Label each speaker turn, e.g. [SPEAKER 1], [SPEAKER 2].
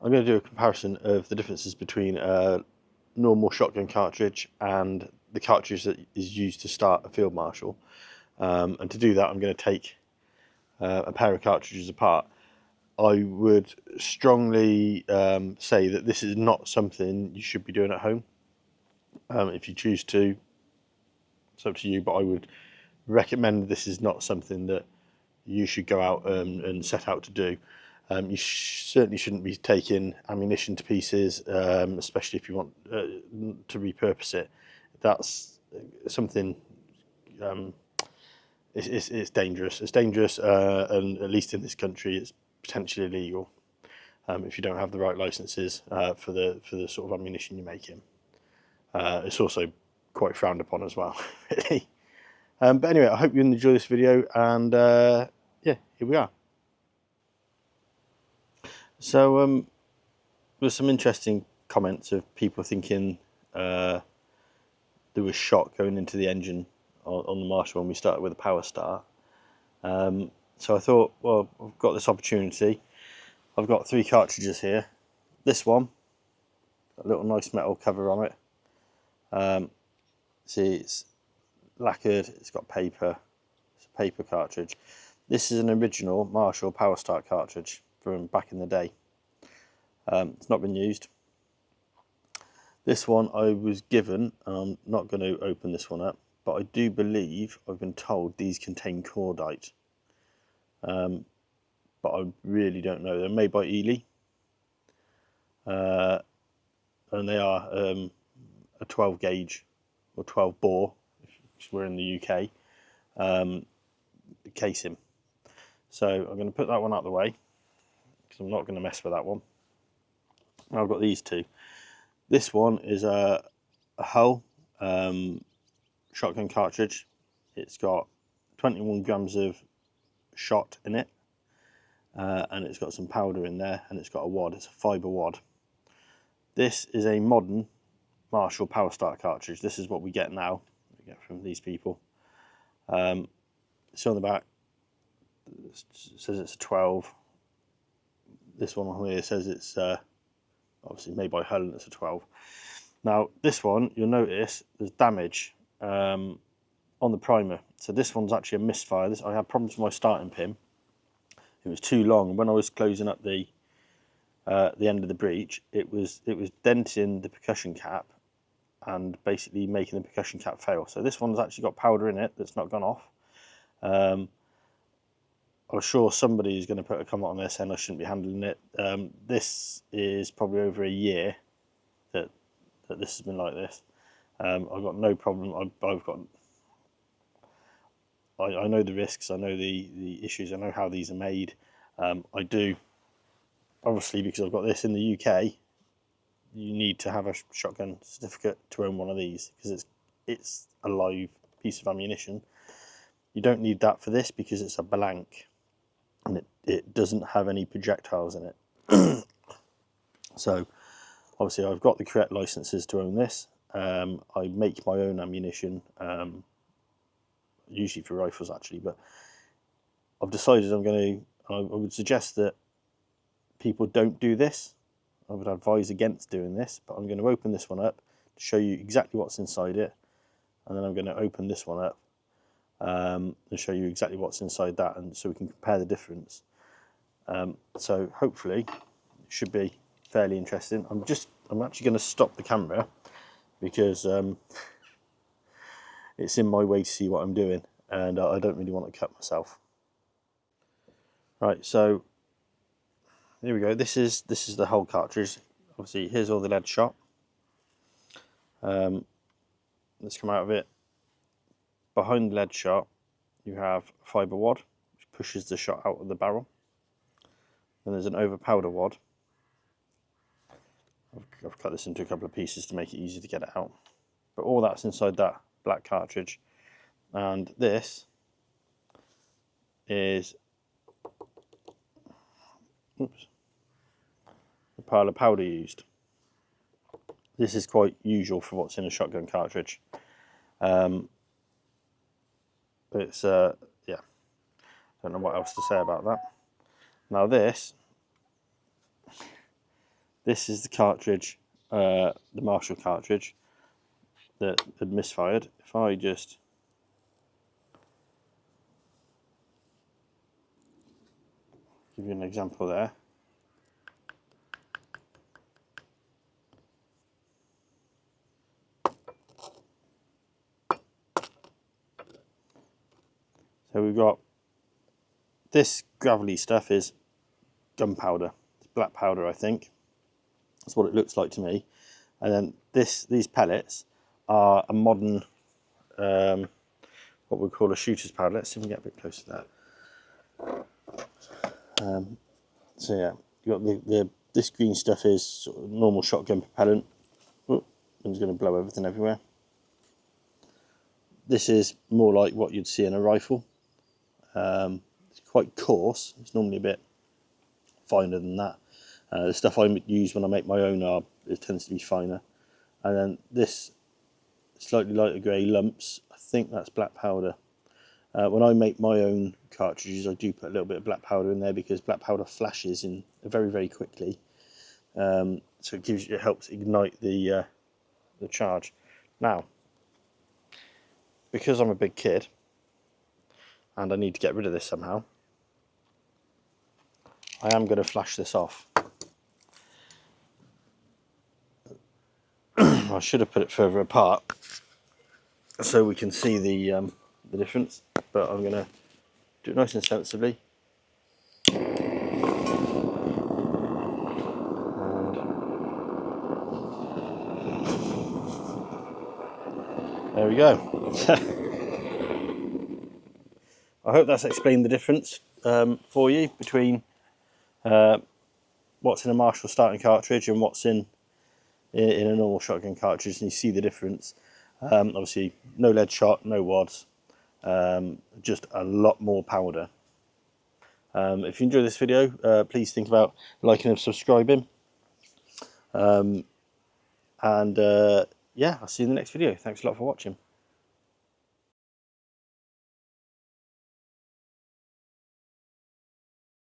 [SPEAKER 1] I'm going to do a comparison of the differences between a normal shotgun cartridge and the cartridge that is used to start a Field Marshal. And to do that, I'm going to take a pair of cartridges apart. I would strongly say that this is not something you should be doing at home. If you choose to, it's up to you, but I would recommend this is not something that you should go out and set out to do. You certainly shouldn't be taking ammunition to pieces, especially if you want to repurpose it. That's something, it's dangerous. It's dangerous, and at least in this country, it's potentially illegal if you don't have the right licenses for the sort of ammunition you're making. It's also quite frowned upon as well, really. But anyway, I hope you enjoy this video, and yeah, here we are. So there's some interesting comments of people thinking there was shot going into the engine on the Marshal when we started with a power start. So I thought, well, I've got this opportunity. I've got 3 cartridges here. This one, a little nice metal cover on it. See, it's lacquered, it's got paper, it's a paper cartridge. This is an original Marshal power start cartridge from back in the day. It's not been used. This one I was given, and I'm not going to open this one up, but I do believe I've been told these contain cordite. But I really don't know. They're made by Ely, and they are a 12 gauge or 12 bore, if we're in the UK, casing. So I'm going to put that one out of the way because I'm not going to mess with that one. I've got these 2. This one is a Hull shotgun cartridge. It's got 21 grams of shot in it, and it's got some powder in there, and it's got a wad. It's a fibre wad. This is a modern Marshal power start cartridge. This is what we get now. We get from these people. It's on the back. It says it's a 12. This one on here says it's obviously made by Hull, and it's a 12. Now this one, you'll notice there's damage on the primer. So this one's actually a misfire. I had problems with my starting pin. It was too long. When I was closing up the end of the breech, it was denting the percussion cap and basically making the percussion cap fail. So this one's actually got powder in it that's not gone off. I'm sure somebody is going to put a comment on there saying I shouldn't be handling it. This is probably over a year that this has been like this. I've got no problem. I know the risks. I know the issues. I know how these are made. I do, obviously, because I've got this in the UK. You need to have a shotgun certificate to own one of these because it's a live piece of ammunition. You don't need that for this because it's a blank. And it doesn't have any projectiles in it. So obviously I've got the correct licenses to own this. I make my own ammunition, usually for rifles actually, but I've decided I would suggest that people don't do this. I would advise against doing this, but I'm going to open this one up to show you exactly what's inside it, and then I'm going to open this one up and show you exactly what's inside that, and so we can compare the difference. So hopefully it should be fairly interesting. I'm actually going to stop the camera because it's in my way to see what I'm doing, and I don't really want to cut myself. Right, so here we go. This is the whole cartridge. Obviously here's all the lead shot. Let's come out of it. Behind the lead shot you have a fibre wad which pushes the shot out of the barrel. Then there's an over powder wad. I've cut this into a couple of pieces to make it easy to get it out. But all that's inside that black cartridge. And this is the pile of powder used. This is quite usual for what's in a shotgun cartridge. It's yeah, don't know what else to say about that. Now this This is the cartridge, the Marshal cartridge that had misfired. If I just give you an example there. So we've got this gravelly stuff is gunpowder. It's black powder, I think. That's what it looks like to me. And then these pellets are a modern, what we call a shooter's powder. Let's see if we can get a bit closer to that. So yeah, you got this green stuff is sort of normal shotgun propellant. Oh, I'm just going to blow everything everywhere. This is more like what you'd see in a rifle. It's quite coarse. It's normally a bit finer than that. The stuff I use when I make my own it tends to be finer. And then this slightly lighter grey lumps, I think that's black powder. When I make my own cartridges, I do put a little bit of black powder in there because black powder flashes in very, very quickly. So it helps ignite the charge. Now, because I'm a big kid and I need to get rid of this somehow, I am going to flash this off. I should have put it further apart so we can see the difference, but I'm going to do it nice and sensibly. And there we go. I hope that's explained the difference for you between what's in a Marshal starting cartridge and what's in a normal shotgun cartridge, and you see the difference. Obviously no lead shot, no wads, just a lot more powder. If you enjoyed this video, please think about liking and subscribing, and yeah, I'll see you in the next video. Thanks a lot for watching.